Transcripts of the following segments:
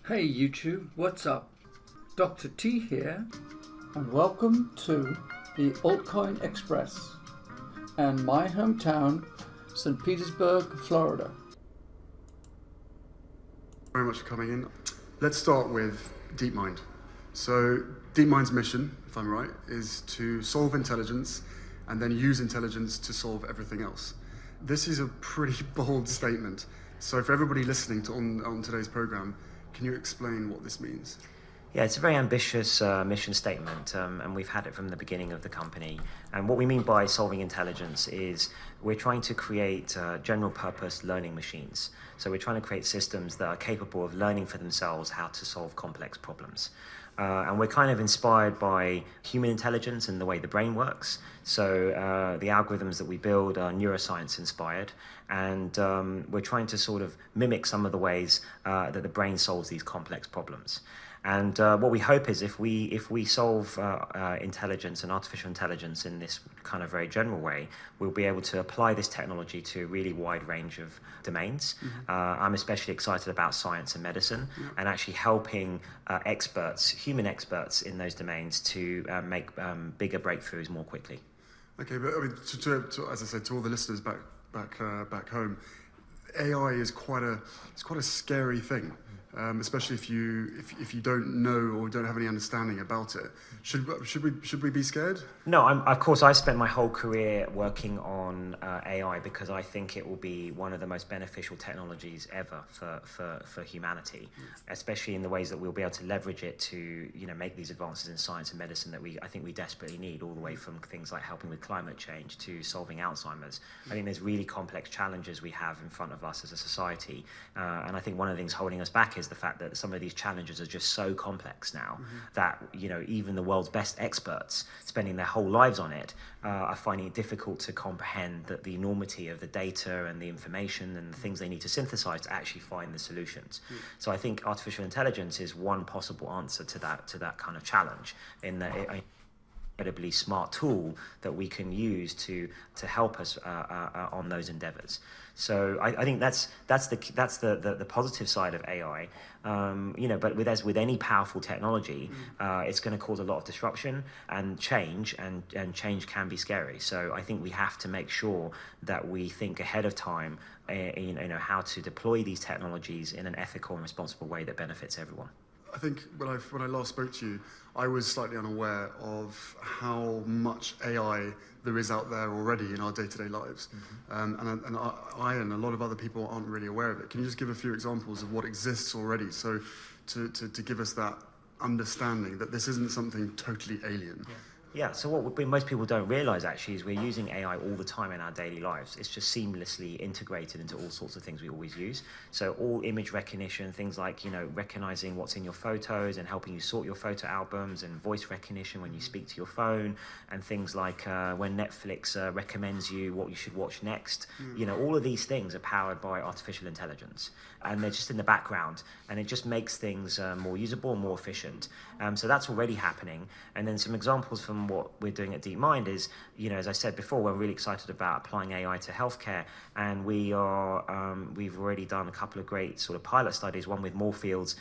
Hey YouTube, what's up? Dr. T here, and welcome to the Altcoin Express and my hometown, St. Petersburg, Florida. Very much for coming in. Let's start with DeepMind. So DeepMind's mission, if I'm right, is to solve intelligence and then use intelligence to solve everything else. This is a pretty bold statement. So for everybody listening on today's program, can you explain what this means? Yeah, it's a very ambitious mission statement, and we've had it from the beginning of the company. And what we mean by solving intelligence is we're trying to create general purpose learning machines. So we're trying to create systems that are capable of learning for themselves how to solve complex problems. And we're kind of inspired by human intelligence and the way the brain works. So the algorithms that we build are neuroscience inspired, and we're trying to sort of mimic some of the ways that the brain solves these complex problems. And what we hope is if we solve intelligence and artificial intelligence in this kind of very general way, we'll be able to apply this technology to a really wide range of domains. Mm-hmm. I'm especially excited about science and medicine, and actually helping human experts in those domains to make bigger breakthroughs more quickly. Okay, but I mean, as I said, to all the listeners back home, AI is quite a scary thing. Especially if you don't know or don't have any understanding about it. Should we be scared? No, of course I spent my whole career working on AI because I think it will be one of the most beneficial technologies ever for humanity, especially in the ways that we'll be able to leverage it to make these advances in science and medicine that I think we desperately need, all the way from things like helping with climate change to solving Alzheimer's. I think there's really complex challenges we have in front of us as a society, and I think one of the things holding us back is the fact that some of these challenges are just so complex now that even the world's best experts spending their whole lives on it are finding it difficult to comprehend that the enormity of the data and the information and the things they need to synthesize to actually find the solutions. So I think artificial intelligence is one possible answer to that kind of challenge, in that incredibly smart tool that we can use to help us on those endeavors. So I think that's the positive side of AI. But as with any powerful technology, it's going to cause a lot of disruption and change, and change can be scary. So I think we have to make sure that we think ahead of time, how to deploy these technologies in an ethical and responsible way that benefits everyone. I think when I last spoke to you, I was slightly unaware of how much AI there is out there already in our day-to-day lives. And I and a lot of other people aren't really aware of it. Can you just give a few examples of what exists already, so to give us that understanding that this isn't something totally alien? Yeah, so what most people don't realize actually is we're using AI all the time in our daily lives. It's just seamlessly integrated into all sorts of things we always use. So all image recognition, things like, recognizing what's in your photos and helping you sort your photo albums, and voice recognition when you speak to your phone, and things like when Netflix recommends you what you should watch next. All of these things are powered by artificial intelligence, and they're just in the background, and it just makes things more usable and more efficient. So that's already happening. And then some examples from what we're doing at DeepMind is, as I said before, we're really excited about applying AI to healthcare, and we've already done a couple of great sort of pilot studies, one with Moorfields,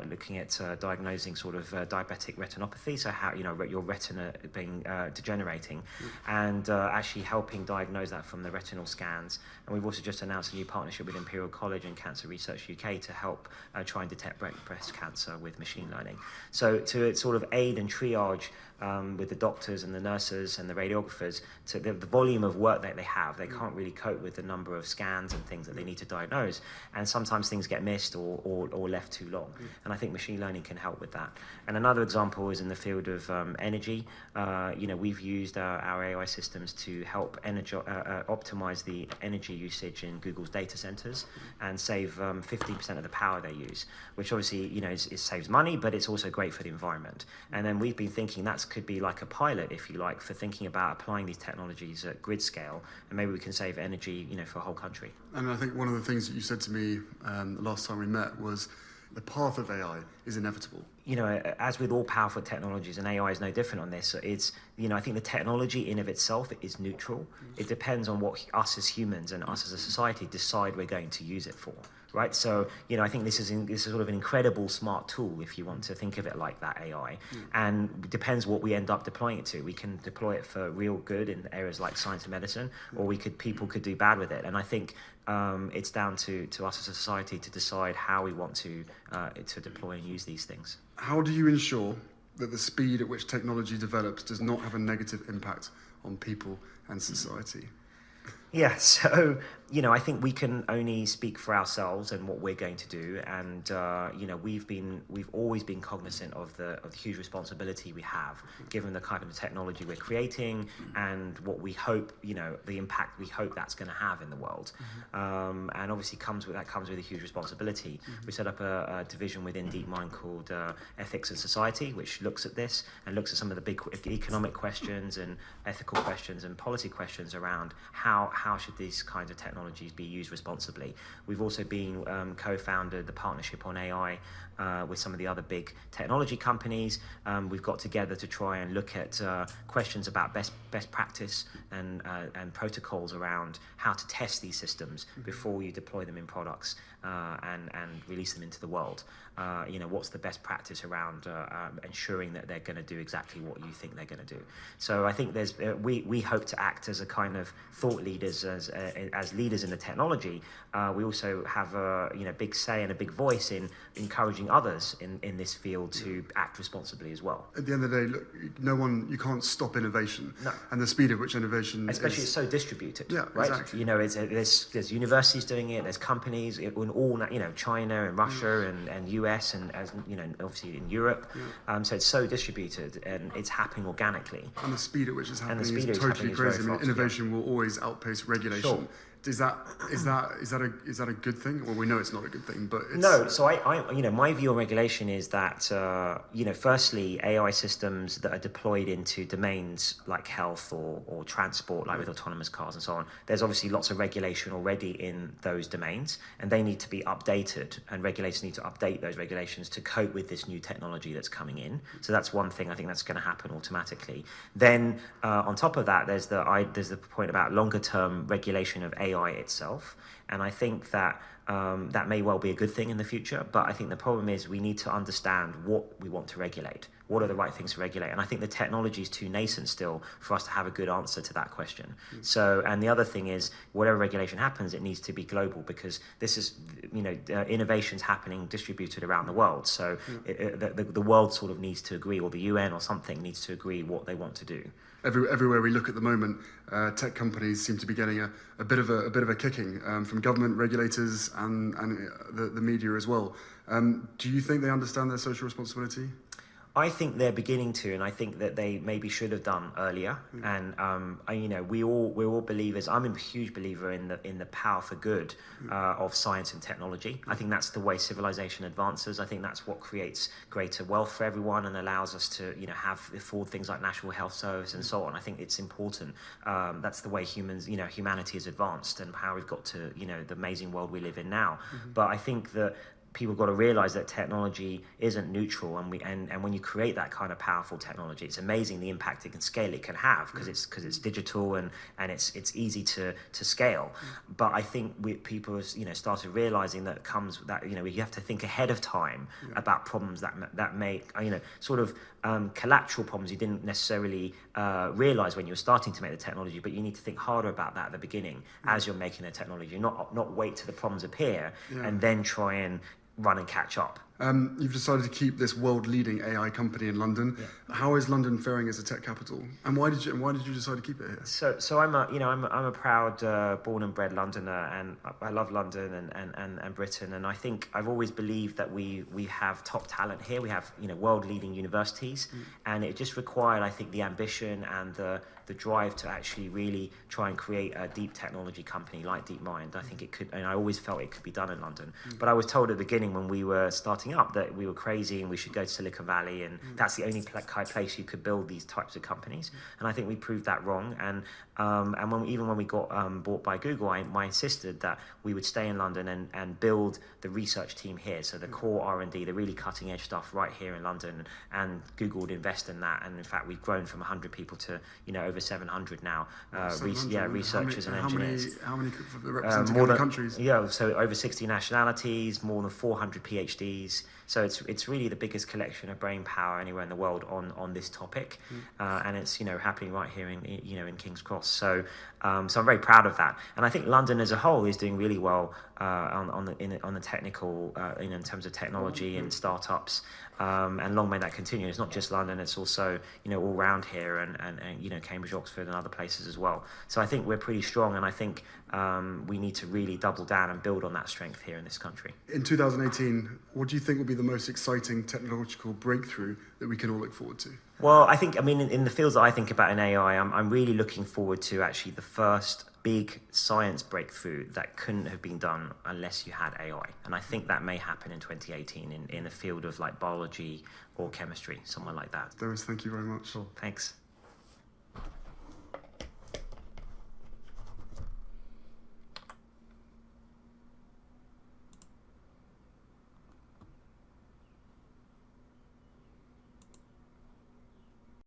looking at diagnosing sort of diabetic retinopathy, so how your retina being degenerating, and actually helping diagnose that from the retinal scans. And we've also just announced a new partnership with Imperial College and Cancer Research UK to help try and detect breast cancer with machine learning. So to sort of aid and triage with the doctors and the nurses and the radiographers, to the volume of work that they have, they can't really cope with the number of scans and things that they need to diagnose, and sometimes things get missed or left too long. And I think machine learning can help with that. And another example is in the field of energy. We've used our AI systems to help optimize the energy usage in Google's data centers and save 15% of the power they use, which obviously it saves money, but it's also great for the environment. And then we've been thinking that could be like a pilot, if you like, for thinking about applying these technologies at grid scale, and maybe we can save energy for a whole country. And I think one of the things that you said to me the last time we met was the path of AI is inevitable. As with all powerful technologies, and AI is no different on this, it's, I think the technology in of itself is neutral. It depends on what us as humans and us as a society decide we're going to use it for. right? So, I think this is sort of an incredible smart tool, if you want to think of it like that, AI. And it depends what we end up deploying it to. We can deploy it for real good in areas like science and medicine, or people could do bad with it. And I think it's down to us as a society to decide how we want to deploy and use these things. How do you ensure that the speed at which technology develops does not have a negative impact on people and society? Yeah, so, I think we can only speak for ourselves and what we're going to do. And, we've always been cognizant of the huge responsibility we have, given the kind of technology we're creating and what we hope, the impact we hope that's going to have in the world. And obviously comes with a huge responsibility. We set up a division within DeepMind called Ethics and Society, which looks at this and looks at some of the big economic questions and ethical questions and policy questions around how should these kinds of technologies be used responsibly. We've also been co-founded the partnership on AI with some of the other big technology companies. We've got together to try and look at questions about best practice and protocols around how to test these systems before you deploy them in products and release them into the world. What's the best practice around ensuring that they're going to do exactly what you think they're going to do. So I think we hope to act as a kind of thought leaders, as leaders in the technology. We also have a big say and a big voice in encouraging others in this field to act responsibly as well. At the end of the day, look, you can't stop innovation. No. And the speed at which innovation especially it's so distributed, yeah, right? Exactly. There's universities doing it, there's companies in all, China and Russia and US and obviously in Europe. So it's so distributed and it's happening organically. And the speed at which it's happening is is totally crazy. fast, Innovation will always outpace regulation. Sure. Is that a good thing? Well, we know it's not a good thing, but it's... No. So I my view on regulation is that firstly, AI systems that are deployed into domains like health or transport, like with autonomous cars and so on, there's obviously lots of regulation already in those domains, and they need to be updated, and regulators need to update those regulations to cope with this new technology that's coming in. So that's one thing I think that's going to happen automatically. Then on top of that, there's the point about longer term regulation of AI itself, and I think that that may well be a good thing in the future, but I think the problem is we need to understand what we want to regulate. What are the right things to regulate? And I think the technology is too nascent still for us to have a good answer to that question. So, and the other thing is, whatever regulation happens, it needs to be global, because this is, innovations happening distributed around the world. So the world sort of needs to agree, or the UN or something needs to agree what they want to do. Everywhere we look at the moment, tech companies seem to be getting a bit of a kicking from government, regulators, and the media as well. Do you think they understand their social responsibility? I think they're beginning to, and I think that they maybe should have done earlier. And we're all believers. I'm a huge believer in the power for good of science and technology. I think that's the way civilization advances. I think that's what creates greater wealth for everyone and allows us to afford things like national health service and so on. I think it's important. That's the way humanity has advanced and how we've got to the amazing world we live in now. But I think that people got to realize that technology isn't neutral, and when you create that kind of powerful technology, it's amazing the impact it can have, because it's digital and it's easy to scale. But I think people started realizing that you have to think ahead of time about problems that may collateral problems you didn't necessarily realize when you were starting to make the technology, but you need to think harder about that at the beginning as you're making the technology, not wait till the problems appear and then try and run and catch up. You've decided to keep this world-leading AI company in London. Yeah. How is London faring as a tech capital, and why did you decide to keep it here? So I'm a proud born and bred Londoner, and I love London and Britain, and I think I've always believed that we have top talent here. We have world-leading universities, and it just required, I think, the ambition and the drive to actually really try and create a deep technology company like DeepMind. I think it could, and I always felt it could be done in London. But I was told at the beginning when we were starting starting up that we were crazy and we should go to Silicon Valley, and that's the only place you could build these types of companies. And I think we proved that wrong. And when we got bought by Google, I insisted that we would stay in London and build the research team here. So the core R&D, the really cutting edge stuff right here in London, and Google would invest in that. And in fact, we've grown from 100 people to over 700 now. Researchers and engineers. How many representing how many countries? Yeah, so over 60 nationalities, more than 400 PhDs. So it's really the biggest collection of brain power anywhere in the world on this topic, and it's happening right here in King's Cross. So I'm very proud of that, and I think London as a whole is doing really well on the technical in terms of technology and startups, and long may that continue. It's not just London; it's also all around here and Cambridge, Oxford, and other places as well. So I think we're pretty strong, and I think we need to really double down and build on that strength here in this country. In 2018, what do you think will be the most exciting technological breakthrough that we can all look forward to? Well, in the fields that I think about in AI, I'm really looking forward to actually the first big science breakthrough that couldn't have been done unless you had AI. And I think that may happen in 2018 in the field of like biology or chemistry, somewhere like that. Demis, thank you very much. Cool. Thanks.